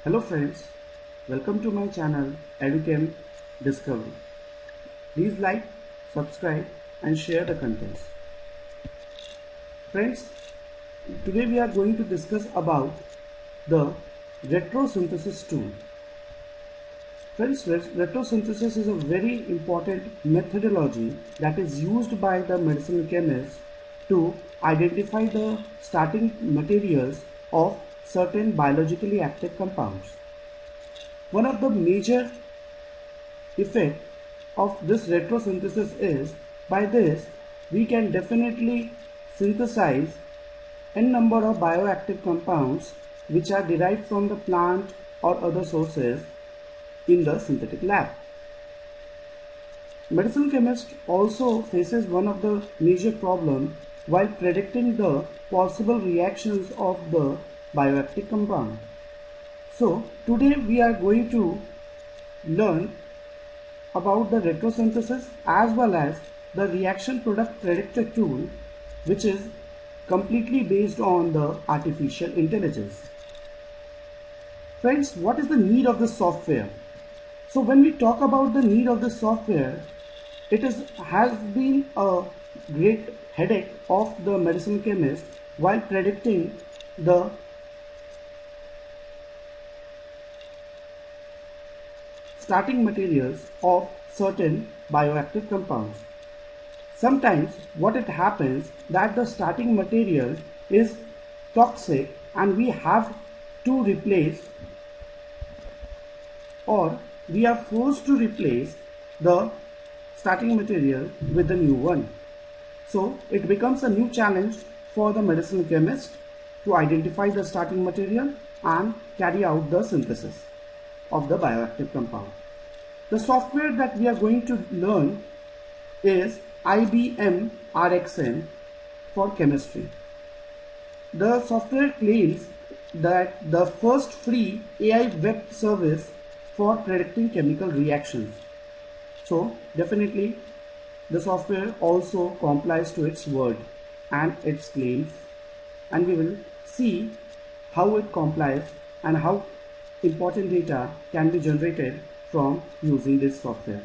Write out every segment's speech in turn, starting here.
Hello friends, welcome to my channel Educhem Discovery. Please like, subscribe and share the contents. Friends, today we are going to discuss about the retrosynthesis tool. Friends, retrosynthesis is a very important methodology that is used by the medicinal chemists to identify the starting materials of certain biologically active compounds. One of the major effects of this retrosynthesis is, by this we can definitely synthesize n number of bioactive compounds which are derived from the plant or other sources in the synthetic lab. Medicinal chemist also faces one of the major problems while predicting the possible reactions of the bioactive compound. So today we are going to learn about the retrosynthesis as well as the reaction product predictor tool, which is completely based on the artificial intelligence. Friends, what is the need of this software? So when we talk about the need of this software, it has been a great headache of the medicinal chemist while predicting the starting materials of certain bioactive compounds. Sometimes what it happens that the starting material is toxic and we have to replace, or we are forced to replace the starting material with the new one. So it becomes a new challenge for the medicinal chemist to identify the starting material and carry out the synthesis of the bioactive compound. The software that we are going to learn is IBM RxM for chemistry. The software claims that the first free AI web service for predicting chemical reactions. So definitely the software also complies to its word and its claims, and we will see how it complies and how important data can be generated from using this software.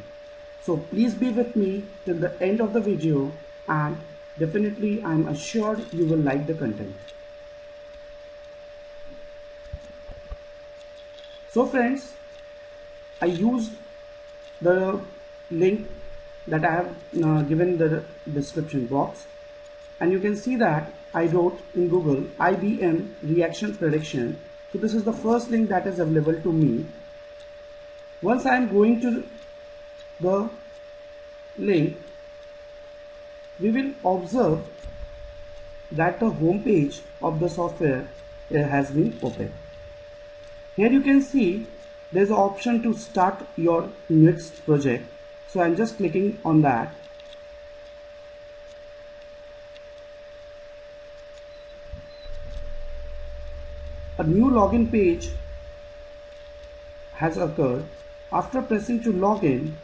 So please be with me till the end of the video, and definitely I am assured you will like the content. So friends, I used the link that I have given the description box, and you can see that I wrote in Google IBM reaction prediction. So this is the first link that is available to me. Once I am going to the link, we will observe that the home page of the software has been opened. Here you can see there is an option to start your next project. So I am just clicking on that. A new login page has occurred. After pressing to login,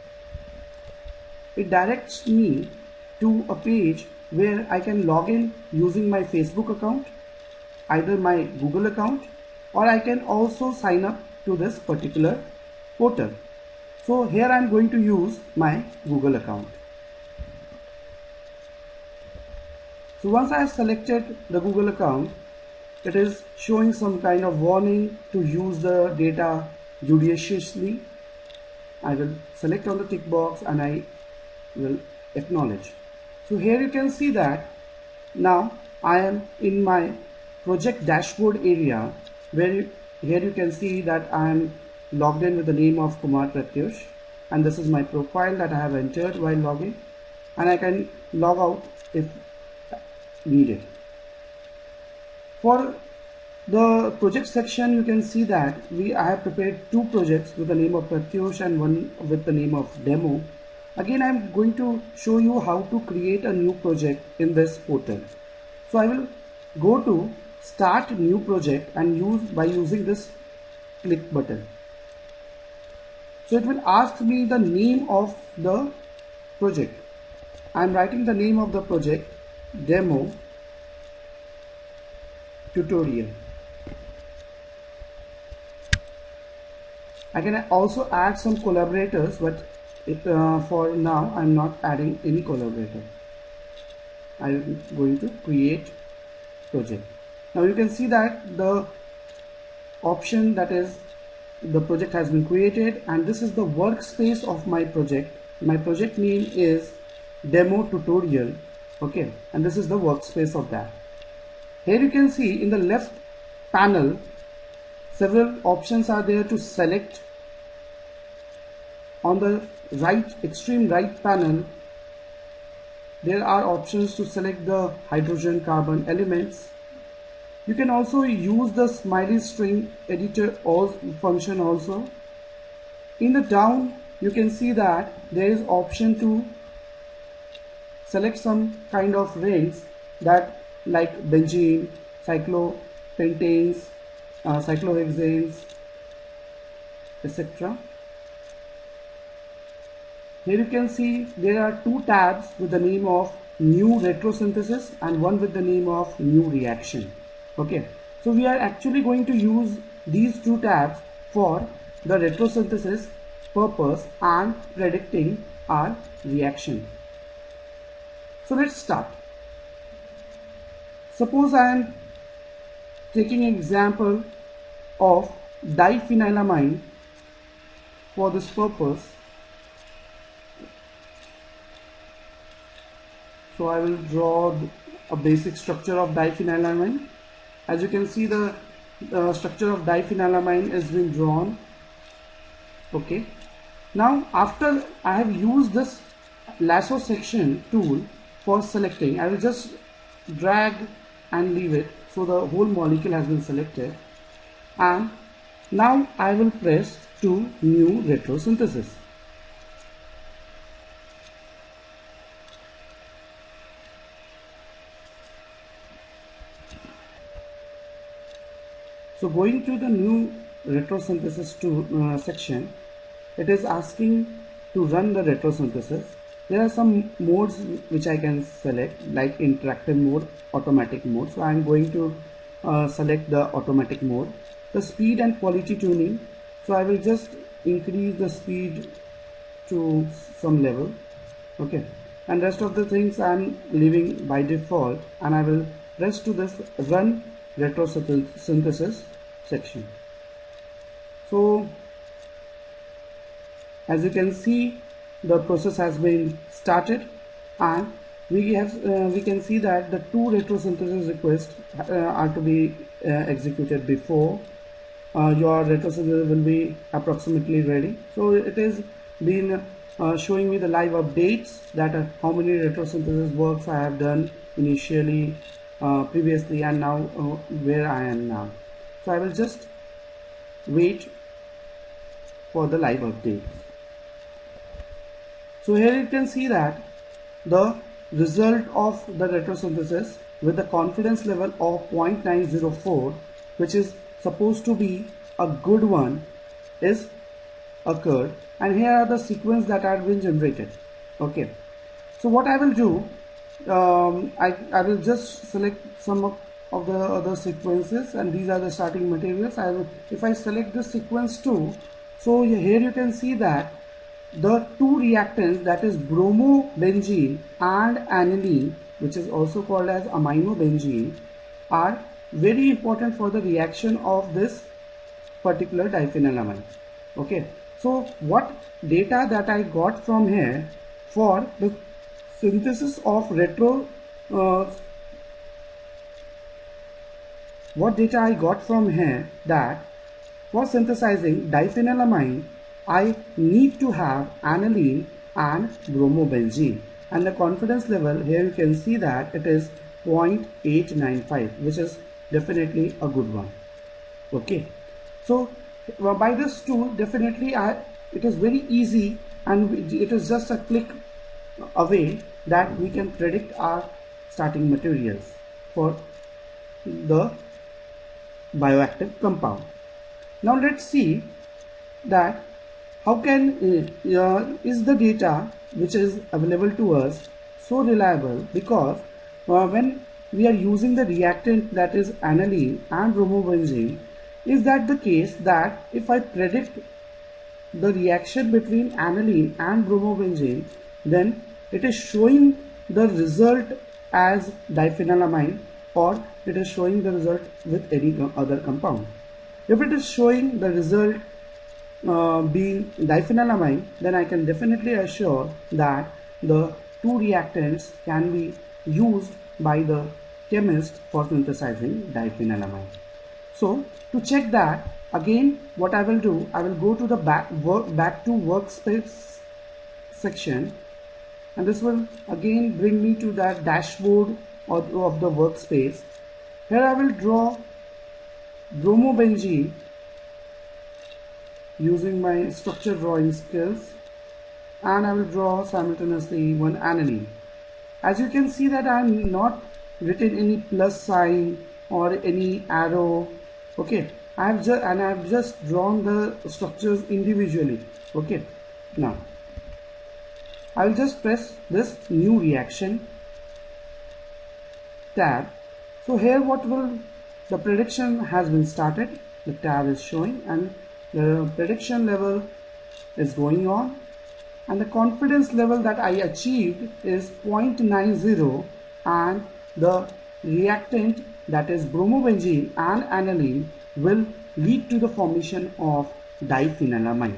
it directs me to a page where I can log in using my Facebook account, either my Google account, or I can also sign up to this particular portal. So here I am going to use my Google account. So once I have selected the Google account, it is showing some kind of warning to use the data judiciously. I will select on the tick box and I will acknowledge. So here you can see that now I am in my project dashboard area, where here you can see that I am logged in with the name of Kumar Pratyush, and this is my profile that I have entered while logging, and I can log out if needed. For the project section, you can see that I have prepared two projects with the name of Pratyush and one with the name of demo. Again, I am going to show you how to create a new project in this portal. So I will go to start new project and using this click button. So it will ask me the name of the project. I am writing the name of the project, demo tutorial. I can also add some collaborators, but for now I'm not adding any collaborator. I'm going to create project. Now you can see that the option, that is, the project has been created, and this is the workspace of my project. My project name is demo tutorial. Okay, and this is the workspace of that. Here you can see in the left panel several options are there to select. On the right, extreme right panel, there are options to select the hydrogen carbon elements. You can also use the smiley string editor function also. In the down, you can see that there is option to select some kind of rings, that like benzene, cyclopentanes, cyclohexanes, etc. Here you can see there are two tabs with the name of new retrosynthesis and one with the name of new reaction. Okay, so we are actually going to use these two tabs for the retrosynthesis purpose and predicting our reaction. So let's start. Suppose I am taking an example of diphenylamine for this purpose. So I will draw a basic structure of diphenylamine. As you can see, the structure of diphenylamine is being drawn. Okay. Now after I have used this lasso section tool for selecting, I will just drag and leave it so the whole molecule has been selected, and now I will press to new retrosynthesis. So going to the new retrosynthesis section, it is asking to run the retrosynthesis. There are some modes which I can select, like interactive mode, automatic mode. So I am going to select the automatic mode. The speed and quality tuning. So I will just increase the speed to some level. Okay, and rest of the things I am leaving by default, and I will press to this run retrosynthesis section. So as you can see, the process has been started, and we can see that the two retrosynthesis requests are to be executed before your retrosynthesis will be approximately ready. So it is been showing me the live updates, that how many retrosynthesis works I have done initially, previously, and now where I am now. So I will just wait for the live updates. So here you can see that the result of the retrosynthesis with the confidence level of 0.904, which is supposed to be a good one, is occurred, and here are the sequence that are being generated. Okay, so what I will do, I will just select some of the other sequences, and these are the starting materials. If I select this sequence 2, so here you can see that the two reactants, that is bromobenzene and aniline, which is also called as aminobenzene, are very important for the reaction of this particular diphenylamine. Okay, so what data that I got from here for the synthesis of what data I got from here, that for synthesizing diphenylamine I need to have aniline and bromobenzene, and the confidence level here you can see that it is 0.895, which is definitely a good one. Okay, so by this tool, definitely it is very easy, and it is just a click away that we can predict our starting materials for the bioactive compound. Now let's see that how can is the data which is available to us so reliable, because when we are using the reactant, that is aniline and bromobenzene, is that the case that if I predict the reaction between aniline and bromobenzene, then it is showing the result as diphenylamine, or it is showing the result with any other compound. If it is showing the result being diphenylamine, then I can definitely assure that the two reactants can be used by the chemist for synthesizing diphenylamine. So to check that, again what I will do, I will go to the back to workspace section, and this will again bring me to that dashboard of the workspace. Here I will draw bromobenzene using my structure drawing skills, and I will draw simultaneously one aniline. As you can see that I am not written any plus sign or any arrow. Okay, I have just drawn the structures individually. Okay, now I will just press this new reaction tab. So here the prediction has been started, the tab is showing, and the prediction level is going on, and the confidence level that I achieved is 0.90, and the reactant, that is bromobenzene and aniline, will lead to the formation of diphenylamine.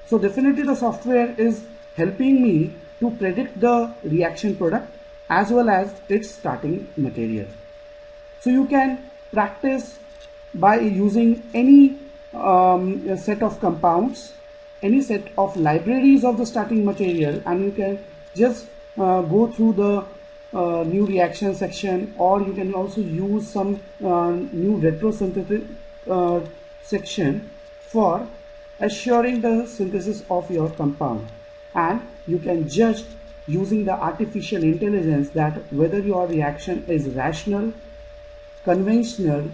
So definitely the software is helping me to predict the reaction product as well as its starting material. So you can practice by using any set of compounds, any set of libraries of the starting material, and you can just go through the new reaction section, or you can also use some new retrosynthetic section for assuring the synthesis of your compound, and you can judge using the artificial intelligence that whether your reaction is rational, conventional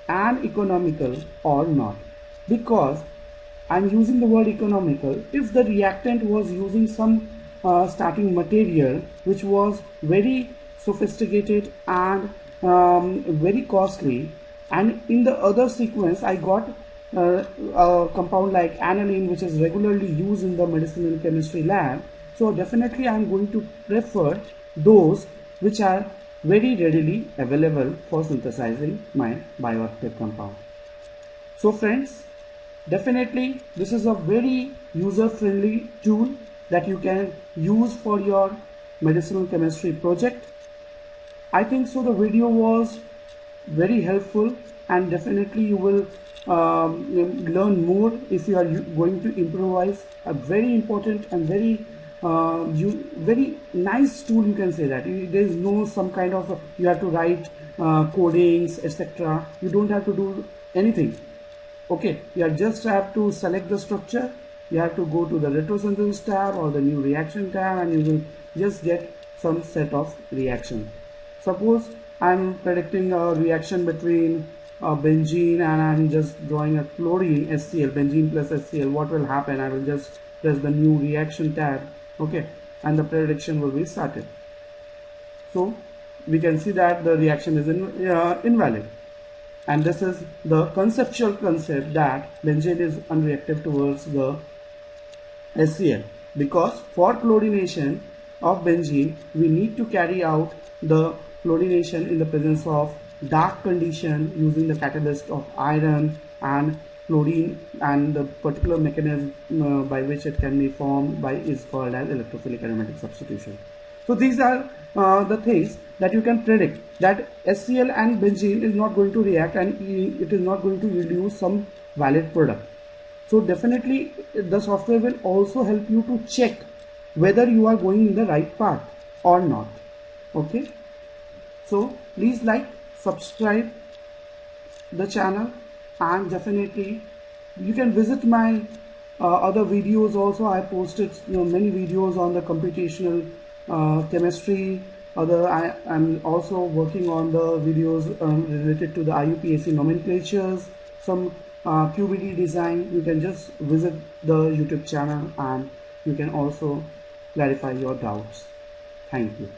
and economical or not. Because I'm using the word economical, if the reactant was using some starting material which was very sophisticated and very costly, and in the other sequence I got a compound like aniline which is regularly used in the medicinal chemistry lab, so definitely I'm going to prefer those which are very readily available for synthesizing my bioactive compound. So friends, definitely this is a very user-friendly tool that you can use for your medicinal chemistry project. I think so the video was very helpful, and definitely you will learn more if you are going to improvise a very important and very nice tool, you can say that. There is no some kind of you have to write codings, etc. You don't have to do anything. Okay, you just have to select the structure, you have to go to the retrosynthesis tab or the new reaction tab, and you will just get some set of reaction. Suppose I'm predicting a reaction between benzene and I'm just drawing a chlorine HCl, benzene plus HCl. What will happen? I will just press the new reaction tab, okay, and the prediction will be started. So we can see that the reaction is invalid, and this is the conceptual concept that benzene is unreactive towards the HCl, because for chlorination of benzene we need to carry out the chlorination in the presence of dark condition using the catalyst of iron and chlorine, and the particular mechanism by which it can be formed by is called as electrophilic aromatic substitution. So these are the things that you can predict, that HCl and benzene is not going to react and it is not going to produce some valid product. So definitely the software will also help you to check whether you are going in the right path or not. Okay, so please like, subscribe the channel, and definitely you can visit my other videos also. I posted many videos on the computational chemistry. I am also working on the videos related to the IUPAC nomenclatures, some QBD design. You can just visit the YouTube channel and you can also clarify your doubts. Thank you.